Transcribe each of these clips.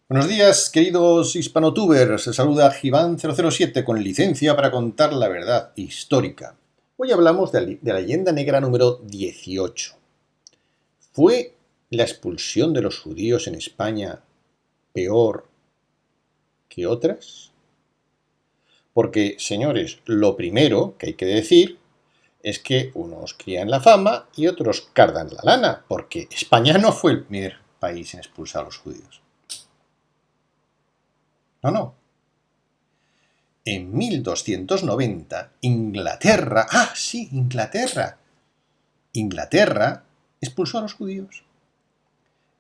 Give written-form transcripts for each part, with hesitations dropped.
Buenos días, queridos hispanotubers. Se saluda Giván007 con licencia para contar la verdad histórica. Hoy hablamos de la leyenda negra número 18. ¿Fue la expulsión de los judíos en España peor que otras? Porque, señores, lo primero que hay que decir es que unos crían la fama y otros cardan la lana, porque España no fue el primer país en expulsar a los judíos. No. En 1290, Inglaterra expulsó a los judíos.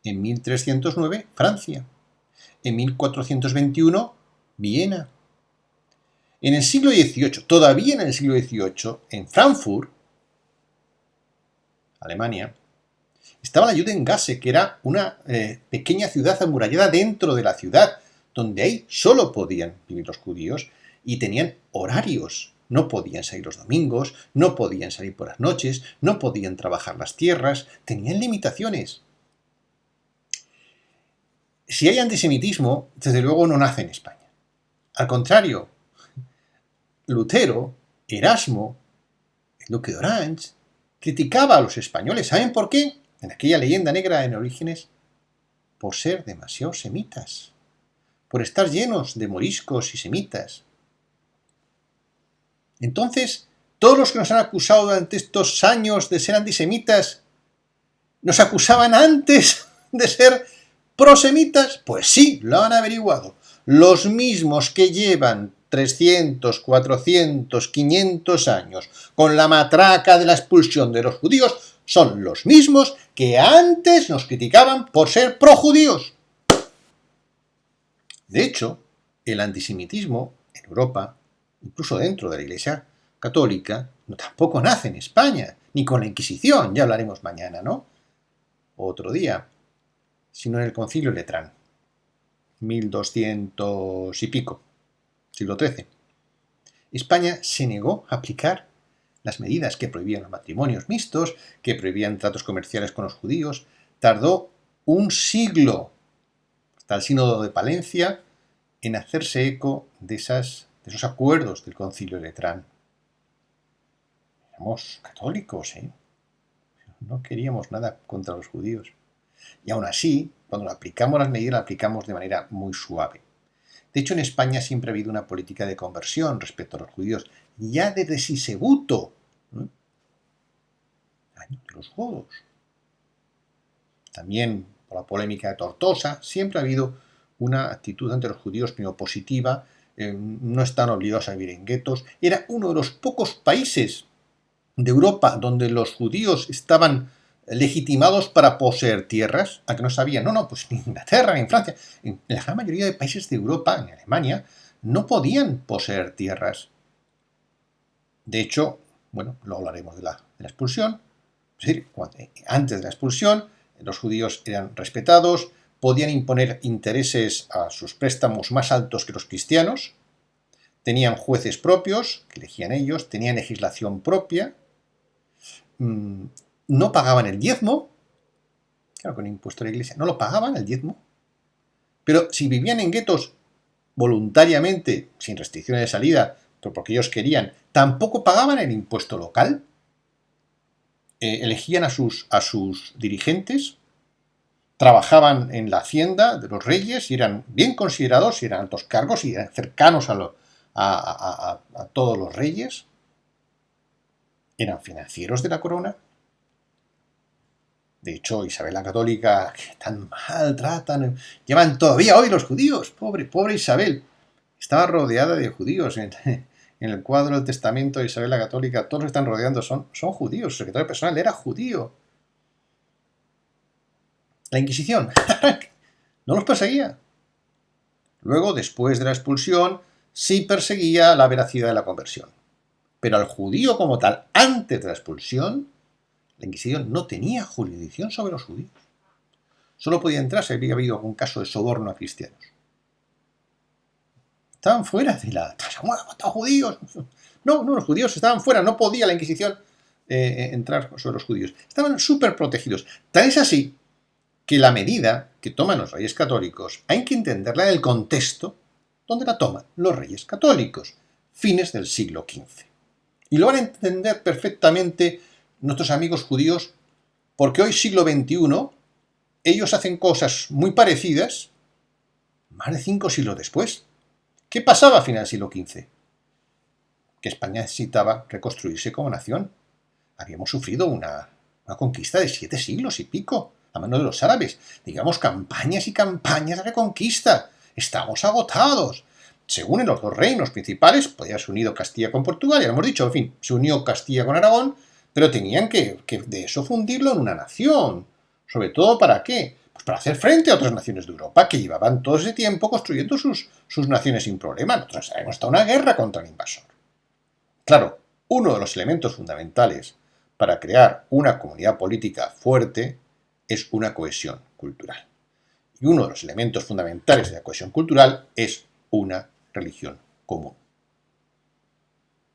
En 1309, Francia. En 1421, Viena. En el siglo XVIII, todavía en el siglo XVIII, en Frankfurt, Alemania, estaba la Judengasse, que era una pequeña ciudad amurallada dentro de la ciudad, donde ahí solo podían vivir los judíos y tenían horarios. No podían salir los domingos, no podían salir por las noches, no podían trabajar las tierras, tenían limitaciones. Si hay antisemitismo, desde luego no nace en España. Al contrario, Lutero, Erasmo, el duque de Orange, criticaba a los españoles. ¿Saben por qué? En aquella leyenda negra en Orígenes, por ser demasiado semitas, por estar llenos de moriscos y semitas. Entonces, todos los que nos han acusado durante estos años de ser antisemitas, ¿nos acusaban antes de ser prosemitas? Pues sí, lo han averiguado. Los mismos que llevan 300, 400, 500 años con la matraca de la expulsión de los judíos son los mismos que antes nos criticaban por ser projudíos. De hecho, el antisemitismo en Europa, incluso dentro de la Iglesia Católica, tampoco nace en España, ni con la Inquisición, ya hablaremos mañana, ¿no? Otro día, sino en el Concilio Letrán, 1200 y pico, siglo XIII. España se negó a aplicar las medidas que prohibían los matrimonios mixtos, que prohibían tratos comerciales con los judíos. Tardó un siglo, hasta el Sínodo de Palencia, en hacerse eco de esos acuerdos del Concilio Letrán. Éramos católicos, no queríamos nada contra los judíos. Y aún así, cuando aplicamos las medidas, las aplicamos de manera muy suave. De hecho, en España siempre ha habido una política de conversión respecto a los judíos, ya desde Sisebuto, año de los godos. También por la polémica de Tortosa, siempre ha habido una actitud ante los judíos primero positiva, no están obligados a vivir en guetos. Era uno de los pocos países de Europa donde los judíos estaban legitimados para poseer tierras, a que no sabían, pues ni en Inglaterra, ni en Francia, en la gran mayoría de países de Europa, en Alemania, no podían poseer tierras. De hecho, luego hablaremos de la expulsión, es decir, antes de la expulsión, los judíos eran respetados, podían imponer intereses a sus préstamos más altos que los cristianos, tenían jueces propios, que elegían ellos, tenían legislación propia, no pagaban el diezmo, claro, con el impuesto de la iglesia, no lo pagaban el diezmo, pero si vivían en guetos voluntariamente, sin restricciones de salida, pero porque ellos querían, tampoco pagaban el impuesto local, elegían a sus dirigentes, trabajaban en la hacienda de los reyes y eran bien considerados, y eran altos cargos y eran cercanos a todos los reyes, eran financieros de la corona. De hecho, Isabel la Católica, que tan mal tratan, llaman todavía hoy los judíos, pobre Isabel, estaba rodeada de judíos. En el cuadro del testamento de Isabel la Católica, todos los que están rodeando son judíos, su secretario personal era judío. La Inquisición no los perseguía. Luego, después de la expulsión, sí perseguía la veracidad de la conversión. Pero al judío como tal, antes de la expulsión, la Inquisición no tenía jurisdicción sobre los judíos. Solo podía entrar si había habido algún caso de soborno a cristianos. Estaban fuera de la... ¡Matado judíos! No, los judíos estaban fuera, no podía la Inquisición entrar sobre los judíos. Estaban súper protegidos. Tal es así que la medida que toman los reyes católicos hay que entenderla en el contexto donde la toman los reyes católicos, fines del siglo XV. Y lo van a entender perfectamente nuestros amigos judíos, porque hoy, siglo XXI, ellos hacen cosas muy parecidas más de 5 siglos después. ¿Qué pasaba a final del siglo XV? Que España necesitaba reconstruirse como nación. Habíamos sufrido una conquista de 7 siglos y pico a manos de los árabes. Digamos, campañas y campañas de reconquista. Estamos agotados. Según en los dos reinos principales, podía haberse unido Castilla con Portugal, ya lo hemos dicho, en fin, se unió Castilla con Aragón, pero tenían que de eso fundirlo en una nación. ¿Sobre todo para qué? Pues para hacer frente a otras naciones de Europa que llevaban todo ese tiempo construyendo sus naciones sin problema. Nosotros hemos estado en una guerra contra el invasor. Claro, uno de los elementos fundamentales para crear una comunidad política fuerte es una cohesión cultural. Y uno de los elementos fundamentales de la cohesión cultural es una religión común.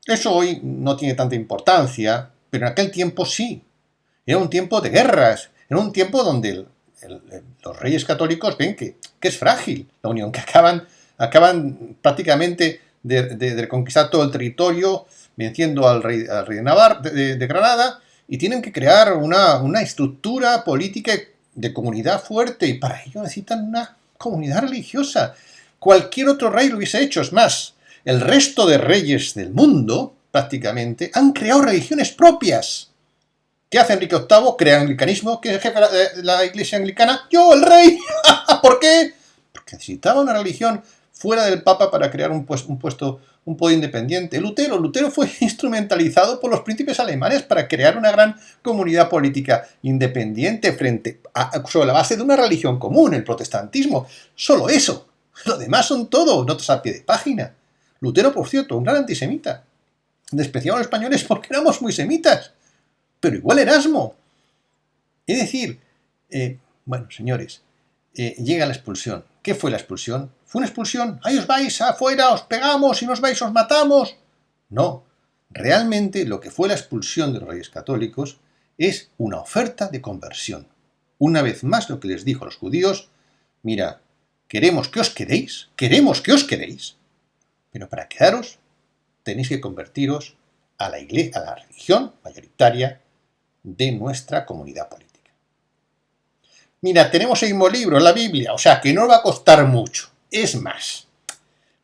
Eso hoy no tiene tanta importancia, pero en aquel tiempo sí. Era un tiempo de guerras, era un tiempo donde los reyes católicos ven que es frágil la unión, que acaban prácticamente de reconquistar todo el territorio, venciendo al rey de Navarra, de Granada, y tienen que crear una estructura política de comunidad fuerte, y para ello necesitan una comunidad religiosa. Cualquier otro rey lo hubiese hecho. Es más, el resto de reyes del mundo, prácticamente, han creado religiones propias. ¿Qué hace Enrique VIII? Crea el anglicanismo. ¿Quién es el jefe de la iglesia anglicana? ¡Yo, el rey! ¿Por qué? Porque necesitaba una religión fuera del Papa para crear un poder independiente. Lutero fue instrumentalizado por los príncipes alemanes para crear una gran comunidad política independiente sobre la base de una religión común, el protestantismo. Solo eso. Lo demás son todo notas a pie de página. Lutero, por cierto, un gran antisemita. Despreciamos a los españoles porque éramos muy semitas. Pero igual Erasmo. Es decir, bueno, señores, llega la expulsión. ¿Qué fue la expulsión? ¿Fue una expulsión? ¡Ahí os vais afuera, os pegamos, si no os vais os matamos! No. Realmente lo que fue la expulsión de los reyes católicos es una oferta de conversión. Una vez más lo que les dijo a los judíos: mira, queremos que os quedéis, pero para quedaros tenéis que convertiros a la religión mayoritaria de nuestra comunidad política. Mira, tenemos el mismo libro, la Biblia, o sea que no va a costar mucho. Es más,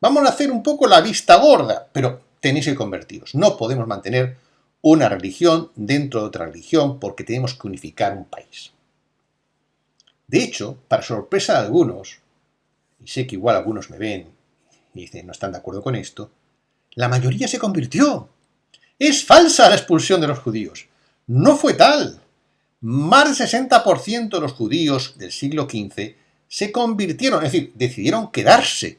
vamos a hacer un poco la vista gorda, pero tenéis que convertiros. No podemos mantener una religión dentro de otra religión porque tenemos que unificar un país. De hecho, para sorpresa de algunos, y sé que igual algunos me ven y dicen no están de acuerdo con esto, la mayoría se convirtió. Es falsa la expulsión de los judíos. No fue tal. Más del 60% de los judíos del siglo XV se convirtieron, es decir, decidieron quedarse.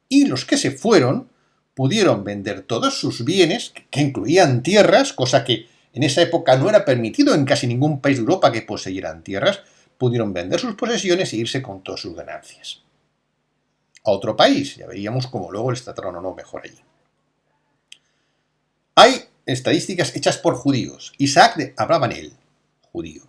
Y los que se fueron pudieron vender todos sus bienes, que incluían tierras, cosa que en esa época no era permitido en casi ningún país de Europa que poseyeran tierras, pudieron vender sus posesiones e irse con todas sus ganancias a otro país. Ya veríamos cómo luego les trataron o no mejor allí. Hay estadísticas hechas por judíos. Isaac de Abravanel, judío,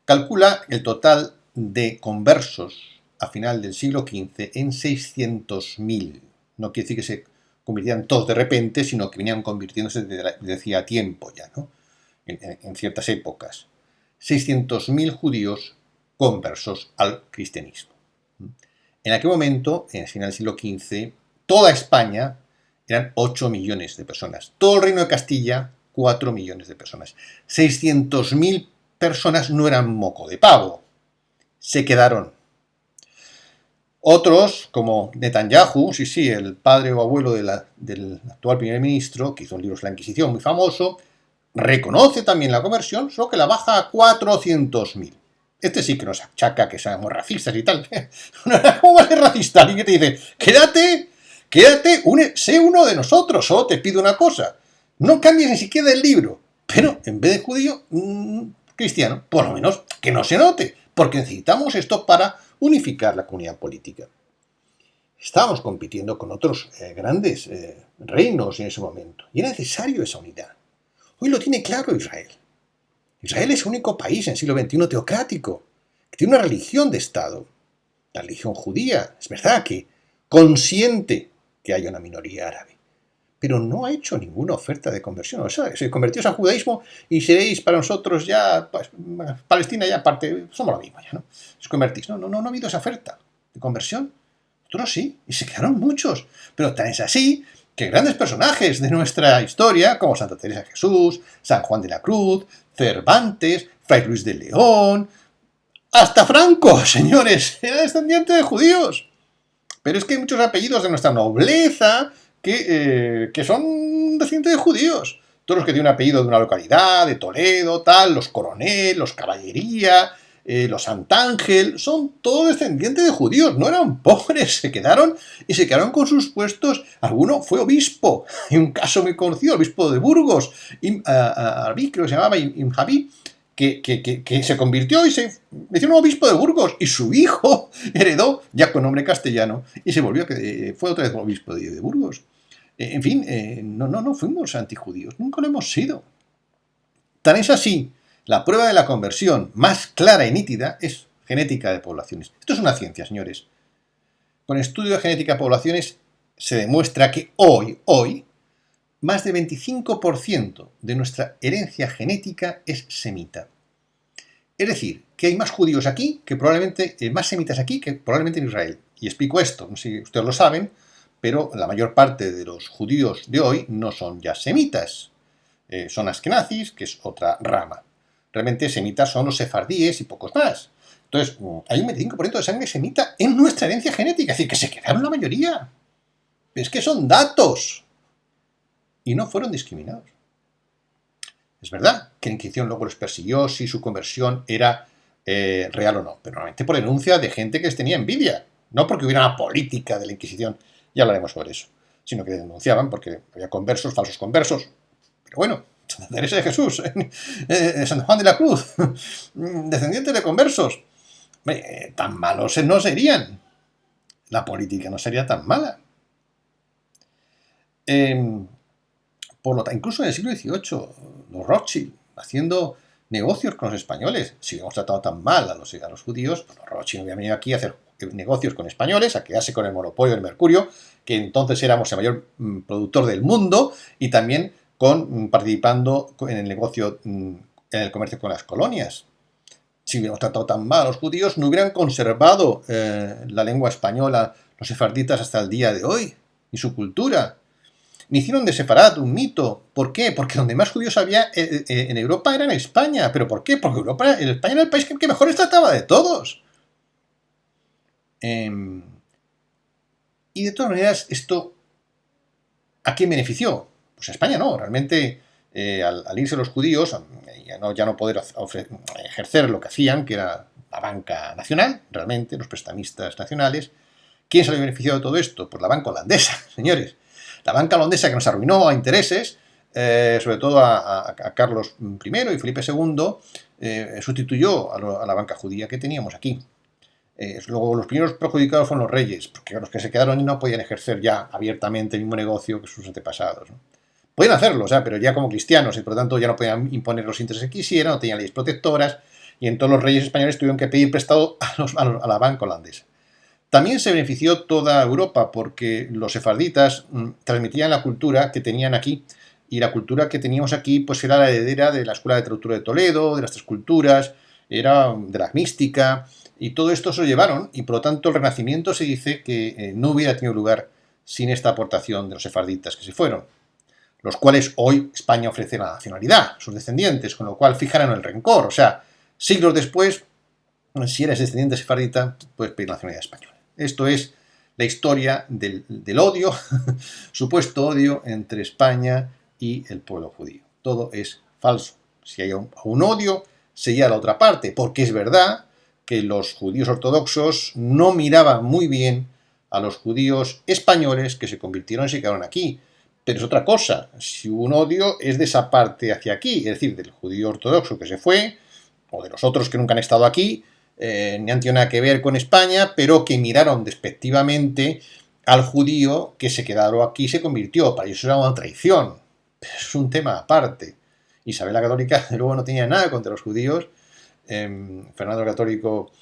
calcula el total de conversos a final del siglo XV en 600.000. No quiere decir que se convirtieran todos de repente, sino que venían convirtiéndose desde hacía tiempo ya, ¿no? En ciertas épocas. 600.000 judíos conversos al cristianismo. En aquel momento, en el final del siglo XV, toda España eran 8 millones de personas. Todo el reino de Castilla, 4 millones de personas. 600.000 personas no eran moco de pavo. Se quedaron. Otros, como Netanyahu, el padre o abuelo del actual primer ministro, que hizo un libro sobre la Inquisición muy famoso, reconoce también la conversión, solo que la baja a 400.000. Este sí que nos achaca que seamos racistas y tal. ¿Cómo va a ser racista? Alguien que te dice, quédate, sé uno de nosotros, solo te pido una cosa, no cambies ni siquiera el libro, pero en vez de judío, cristiano, por lo menos que no se note, porque necesitamos esto para unificar la comunidad política. Estábamos compitiendo con otros grandes reinos en ese momento, y era necesario esa unidad. Hoy lo tiene claro Israel. Israel es el único país en el siglo XXI teocrático, que tiene una religión de Estado, la religión judía, es verdad que consiente que haya una minoría árabe, pero no ha hecho ninguna oferta de conversión. O sea, se convertió al judaísmo y seréis para nosotros ya, pues, Palestina ya parte, somos lo mismo ya, ¿no? Os convertís. No ha habido esa oferta de conversión. Otros sí, y se quedaron muchos. Pero tan es así que grandes personajes de nuestra historia, como Santa Teresa de Jesús, San Juan de la Cruz, Cervantes, Fray Luis de León, hasta Franco, señores, era descendiente de judíos. Pero es que hay muchos apellidos de nuestra nobleza que son descendientes de judíos. Todos los que tienen un apellido de una localidad, de Toledo, tal, los Coronel, los Caballería, los Santángel, son todos descendientes de judíos, no eran pobres, se quedaron con sus puestos. Alguno fue obispo, hay un caso muy conocido, el obispo de Burgos, creo que se llamaba Javi, que se convirtió y se hicieron obispo de Burgos, y su hijo heredó, ya con nombre castellano, y se volvió, fue otra vez obispo de Burgos. En fin, no fuimos antijudíos, nunca lo hemos sido. Tan es así, la prueba de la conversión más clara y nítida es genética de poblaciones. Esto es una ciencia, señores. Con el estudio de genética de poblaciones se demuestra que hoy, más del 25% de nuestra herencia genética es semita. Es decir, que hay más judíos aquí que probablemente, más semitas aquí que probablemente en Israel. Y explico esto, no sé si ustedes lo saben, pero la mayor parte de los judíos de hoy no son ya semitas. Son askenazis, que es otra rama. Realmente semitas son los sefardíes y pocos más. Entonces, hay un 25% de sangre semita en nuestra herencia genética. Es decir, que se quedaron la mayoría. Es que son datos. Y no fueron discriminados. Es verdad que la Inquisición luego los persiguió si su conversión era real o no, pero normalmente por denuncia de gente que les tenía envidia, no porque hubiera una política de la Inquisición, ya hablaremos sobre eso, sino que denunciaban porque había conversos, falsos conversos. Pero bueno, Santa Teresa de Jesús, San Juan de la Cruz, descendientes de conversos, tan malos no serían. La política no sería tan mala. Por lo tanto, incluso en el siglo XVIII, los Rothschild, haciendo negocios con los españoles, si hemos tratado tan mal a los judíos, pues los Rothschild habían venido aquí a hacer negocios con españoles, a quedarse con el monopolio del mercurio, que entonces éramos el mayor productor del mundo, y también participando en el negocio, en el comercio con las colonias. Si hubiéramos tratado tan mal a los judíos, no hubieran conservado la lengua española los sefarditas hasta el día de hoy, y su cultura. Me hicieron de Sefarad un mito. ¿Por qué? Porque donde más judíos había en Europa era en España. ¿Pero por qué? Porque España era el país que mejor les trataba de todos. Y de todas maneras, ¿esto a quién benefició? Pues a España no. Realmente, al irse los judíos, ya no poder ejercer lo que hacían, que era la banca nacional, realmente, los prestamistas nacionales. ¿Quién salió beneficiado de todo esto? Pues la banca holandesa, señores. La banca holandesa que nos arruinó a intereses, sobre todo a Carlos I y Felipe II, sustituyó a la banca judía que teníamos aquí. Luego los primeros perjudicados fueron los reyes, porque los que se quedaron no podían ejercer ya abiertamente el mismo negocio que sus antepasados, ¿no? Podían hacerlo, pero ya como cristianos, y por lo tanto ya no podían imponer los intereses que quisieran, no tenían leyes protectoras, y entonces los reyes españoles tuvieron que pedir prestado a la banca holandesa. También se benefició toda Europa porque los sefarditas transmitían la cultura que tenían aquí, y la cultura que teníamos aquí pues era la heredera de la Escuela de Literatura de Toledo, de las tres culturas, era de la mística, y todo esto se lo llevaron, y por lo tanto el Renacimiento se dice que no hubiera tenido lugar sin esta aportación de los sefarditas que se fueron, los cuales hoy España ofrece la nacionalidad, sus descendientes, con lo cual fijaron el rencor, o sea, siglos después, si eres descendiente sefardita, puedes pedir la nacionalidad española. Esto es la historia del odio, supuesto odio entre España y el pueblo judío. Todo es falso. Si hay un odio, sería la otra parte, porque es verdad que los judíos ortodoxos no miraban muy bien a los judíos españoles que se convirtieron y se quedaron aquí. Pero es otra cosa. Si hubo un odio, es de esa parte hacia aquí, es decir, del judío ortodoxo que se fue, o de los otros que nunca han estado aquí, ni han tenido nada que ver con España, pero que miraron despectivamente al judío que se quedó aquí y se convirtió. Para ellos era una traición. Pero es un tema aparte. Isabel la Católica, luego, no tenía nada contra los judíos, Fernando el Católico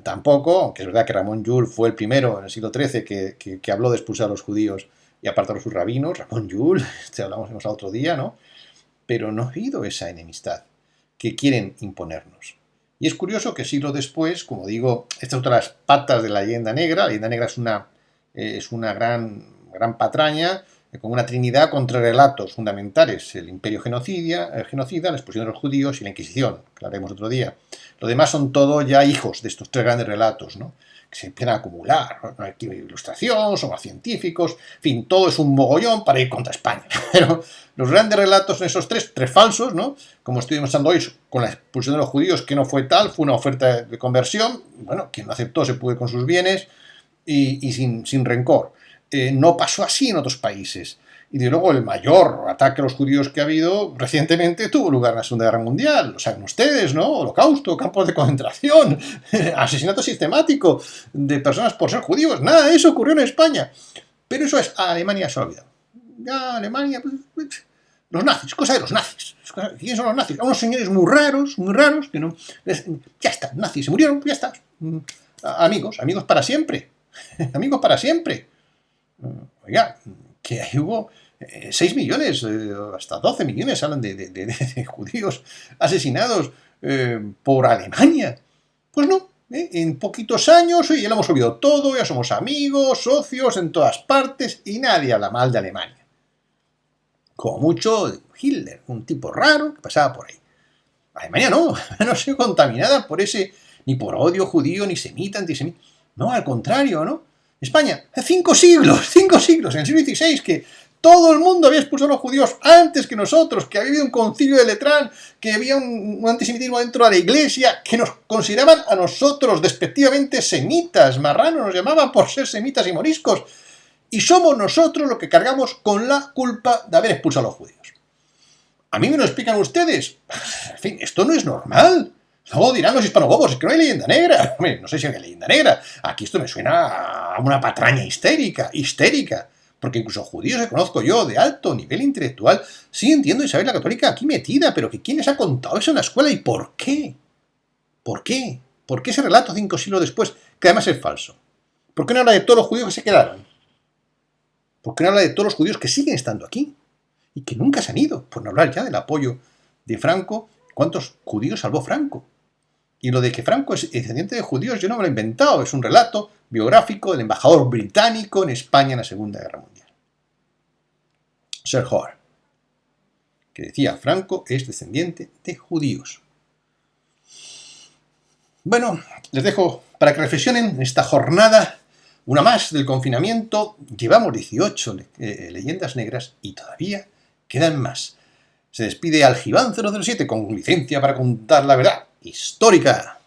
tampoco, aunque es verdad que Ramón Llull fue el primero en el siglo XIII que habló de expulsar a los judíos y apartar a sus rabinos. Ramón Llull, hablamos el otro día, ¿no? Pero no ha habido esa enemistad que quieren imponernos. Y es curioso que siglos después, como digo, esta es otra de las patas de la leyenda negra. La leyenda negra es una gran patraña con una trinidad contra relatos fundamentales: el imperio genocida, la expulsión de los judíos y la Inquisición, que haremos otro día. Lo demás son todo ya hijos de estos tres grandes relatos, ¿no?, que se empiezan a acumular. No hay ilustración, son más científicos, en fin, todo es un mogollón para ir contra España. Pero los grandes relatos son esos tres falsos, ¿no?, como estoy demostrando hoy con la expulsión de los judíos, que no fue tal, fue una oferta de conversión. Bueno, quien no aceptó se pudo ir con sus bienes y sin rencor. No pasó así en otros países. Y de luego el mayor ataque a los judíos que ha habido recientemente tuvo lugar en la Segunda Guerra Mundial. Lo saben ustedes, ¿no? Holocausto, campos de concentración, asesinato sistemático de personas por ser judíos. Nada de eso ocurrió en España. Pero eso es, a Alemania se ha olvidado. Ya Alemania, los nazis, cosa de los nazis. ¿Quiénes son los nazis? A unos señores muy raros, que no... Ya está, nazis se murieron, ya está. Amigos para siempre. Amigos para siempre. Oiga, que ahí hubo 6 millones, hasta 12 millones hablan de judíos asesinados por Alemania. Pues no, en poquitos años ya lo hemos olvidado todo, ya somos amigos, socios en todas partes y nadie habla mal de Alemania. Como mucho Hitler, un tipo raro que pasaba por ahí. Alemania no ha sido contaminada por ese, ni por odio judío, ni semita, antisemita. No, al contrario, ¿no? España, 5 siglos, en el siglo XVI, que todo el mundo había expulsado a los judíos antes que nosotros, que había habido un concilio de Letrán, que había un antisemitismo dentro de la iglesia, que nos consideraban a nosotros despectivamente semitas, marranos, nos llamaban por ser semitas y moriscos, y somos nosotros los que cargamos con la culpa de haber expulsado a los judíos. A mí me lo explican ustedes. En fin, esto no es normal. Luego dirán los hispanobobos, es que no hay leyenda negra. Hombre, no sé si hay leyenda negra. Aquí esto me suena a una patraña histérica. Porque incluso judíos que conozco yo de alto nivel intelectual sí entiendo Isabel la Católica aquí metida, pero que ¿quién les ha contado eso en la escuela y por qué? ¿Por qué? ¿Por qué ese relato 5 siglos después, que además es falso? ¿Por qué no habla de todos los judíos que se quedaron? ¿Por qué no habla de todos los judíos que siguen estando aquí y que nunca se han ido? Por no hablar ya del apoyo de Franco. ¿Cuántos judíos salvó Franco? Y lo de que Franco es descendiente de judíos, yo no me lo he inventado, es un relato biográfico del embajador británico en España en la Segunda Guerra Mundial, Sir Howard, que decía: Franco es descendiente de judíos. Bueno, les dejo para que reflexionen en esta jornada, una más del confinamiento. Llevamos 18 leyendas negras y todavía quedan más. Se despide Algibán 007 con licencia para contar la verdad histórica.